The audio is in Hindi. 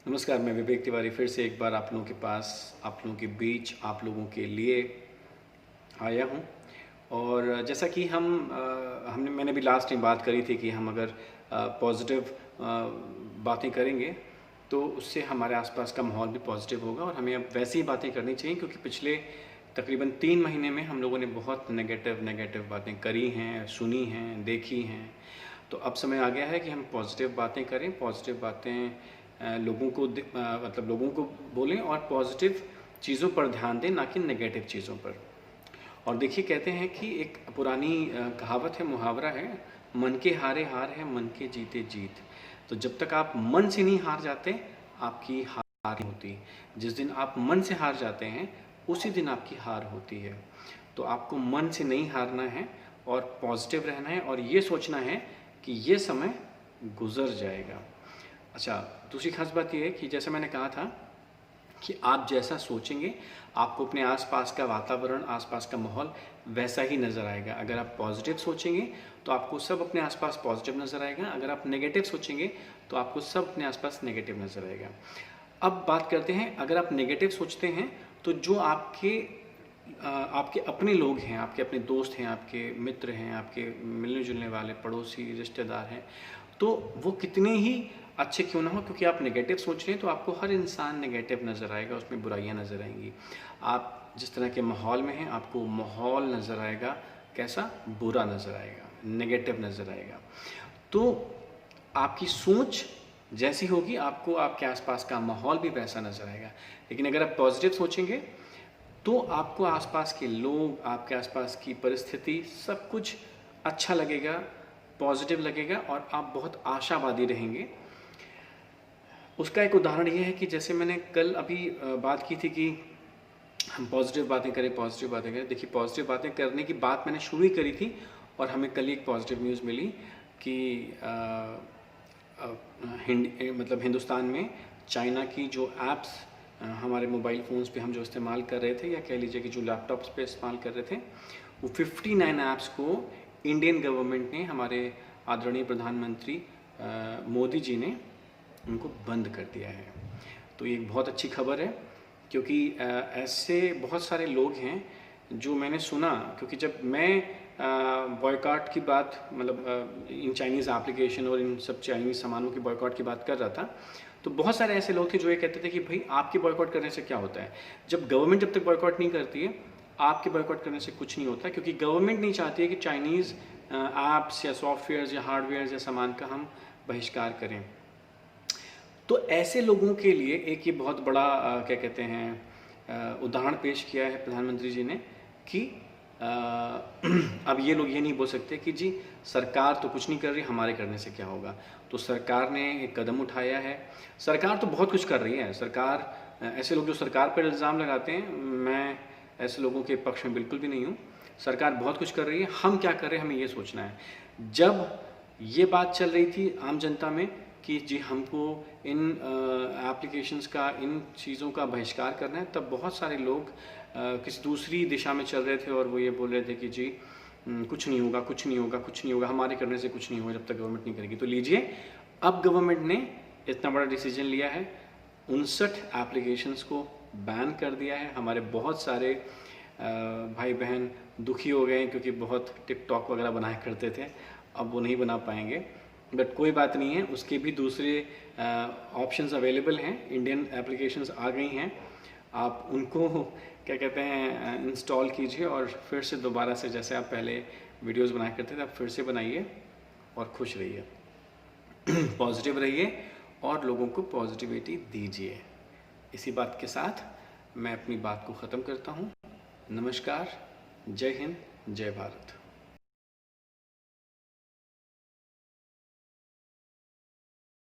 नमस्कार, मैं विवेक तिवारी फिर से एक बार आप लोगों के पास, आप लोगों के बीच, आप लोगों के लिए आया हूँ। और जैसा कि मैंने भी लास्ट टाइम बात करी थी कि हम अगर पॉजिटिव बातें करेंगे तो उससे हमारे आसपास का माहौल भी पॉजिटिव होगा। और हमें अब वैसी ही बातें करनी चाहिए, क्योंकि पिछले तकरीबन 3 महीने में हम लोगों ने बहुत नेगेटिव बातें करी हैं, सुनी हैं, देखी हैं। तो अब समय आ गया है कि हम पॉजिटिव बातें करें, पॉजिटिव बातें मतलब लोगों को बोलें और पॉजिटिव चीज़ों पर ध्यान दें, ना कि नेगेटिव चीज़ों पर। और देखिए, कहते हैं कि एक पुरानी कहावत है, मुहावरा है, मन के हारे हार है, मन के जीते जीत। तो जब तक आप मन से नहीं हार जाते, आपकी हार नहीं होती। जिस दिन आप मन से हार जाते हैं, उसी दिन आपकी हार होती है। तो आपको मन से नहीं हारना है और पॉजिटिव रहना है और ये सोचना है कि ये समय गुजर जाएगा। अच्छा, दूसरी खास बात यह है कि जैसे मैंने कहा था कि आप जैसा सोचेंगे, आपको अपने आसपास का वातावरण, आसपास का माहौल वैसा ही नज़र आएगा। अगर आप पॉजिटिव सोचेंगे तो आपको सब अपने आसपास पॉजिटिव नज़र आएगा। अगर आप नेगेटिव सोचेंगे तो आपको सब अपने आसपास नेगेटिव नज़र आएगा। अब बात करते हैं, अगर आप नेगेटिव सोचते हैं तो जो आपके अपने लोग हैं, आपके अपने दोस्त हैं, आपके मित्र हैं, आपके मिलने जुलने वाले पड़ोसी रिश्तेदार हैं, तो वो कितने ही अच्छे क्यों ना हो, क्योंकि आप नेगेटिव सोच रहे हैं तो आपको हर इंसान नेगेटिव नज़र आएगा, उसमें बुराइयां नज़र आएंगी। आप जिस तरह के माहौल में हैं, आपको माहौल नज़र आएगा कैसा, बुरा नज़र आएगा, नेगेटिव नज़र आएगा। तो आपकी सोच जैसी होगी, आपको आपके आसपास का माहौल भी वैसा नज़र आएगा। लेकिन अगर आप पॉजिटिव सोचेंगे तो आपको आसपास के लोग, आपके आसपास की परिस्थिति, सब कुछ अच्छा लगेगा, पॉजिटिव लगेगा और आप बहुत आशावादी रहेंगे। उसका एक उदाहरण ये है कि जैसे मैंने कल अभी बात की थी कि हम पॉजिटिव बातें करें, पॉजिटिव बातें करें। देखिए, पॉजिटिव बातें करने की बात मैंने शुरू ही करी थी और हमें कल एक पॉजिटिव न्यूज़ मिली कि मतलब हिंदुस्तान में चाइना की जो ऐप्स हमारे मोबाइल फ़ोन्स पे हम जो इस्तेमाल कर रहे थे, या कह लीजिए कि जो लैपटॉप्स पे इस्तेमाल कर रहे थे, वो 59 ऐप्स को इंडियन गवर्नमेंट ने, हमारे आदरणीय प्रधानमंत्री मोदी जी ने उनको बंद कर दिया है। तो ये एक बहुत अच्छी खबर है, क्योंकि ऐसे बहुत सारे लोग हैं जो मैंने सुना, क्योंकि जब मैं बॉयकॉट की बात, मतलब इन चाइनीज़ एप्लीकेशन और इन सब चाइनीज़ सामानों की बॉयकॉट की बात कर रहा था, तो बहुत सारे ऐसे लोग थे जो ये कहते थे कि भाई, आपके बॉयकॉट करने से क्या होता है। जब गवर्नमेंट जब तक बॉयकॉट नहीं करती है, आपके बॉयकॉट करने से कुछ नहीं होता, क्योंकि गवर्नमेंट नहीं चाहती है कि चाइनीज़ ऐप्स या सॉफ्टवेयर्स या हार्डवेयर या सामान का हम बहिष्कार करें। तो ऐसे लोगों के लिए एक ये बहुत बड़ा क्या कहते हैं, उदाहरण पेश किया है प्रधानमंत्री जी ने कि अब ये लोग ये नहीं बोल सकते कि जी सरकार तो कुछ नहीं कर रही, हमारे करने से क्या होगा। तो सरकार ने एक कदम उठाया है। सरकार तो बहुत कुछ कर रही है। सरकार, ऐसे लोग जो सरकार पर इल्ज़ाम लगाते हैं, मैं ऐसे लोगों के पक्ष में बिल्कुल भी नहीं हूँ। सरकार बहुत कुछ कर रही है, हम क्या कर रहे हैं, हमें ये सोचना है। जब ये बात चल रही थी आम जनता में कि जी हमको इन एप्लीकेशंस का, इन चीज़ों का बहिष्कार करना है, तब बहुत सारे लोग किसी दूसरी दिशा में चल रहे थे और वो ये बोल रहे थे कि जी कुछ नहीं होगा, कुछ नहीं होगा, कुछ नहीं होगा, हमारे करने से कुछ नहीं होगा जब तक गवर्नमेंट नहीं करेगी। तो लीजिए, अब गवर्नमेंट ने इतना बड़ा डिसीजन लिया है, 59 एप्लीकेशंस को बैन कर दिया है। हमारे बहुत सारे भाई बहन दुखी हो गए, क्योंकि बहुत टिकटॉक वगैरह बनाया करते थे, अब वो नहीं बना पाएंगे। बट कोई बात नहीं है, उसके भी दूसरे ऑप्शंस अवेलेबल हैं। इंडियन एप्लीकेशंस आ गई हैं, आप उनको क्या कहते हैं, इंस्टॉल कीजिए और फिर से दोबारा से, जैसे आप पहले वीडियोस बनाया करते थे, आप फिर से बनाइए और खुश रहिए, पॉजिटिव रहिए और लोगों को पॉजिटिविटी दीजिए। इसी बात के साथ मैं अपनी बात को ख़त्म करता हूँ। नमस्कार, जय हिंद, जय भारत।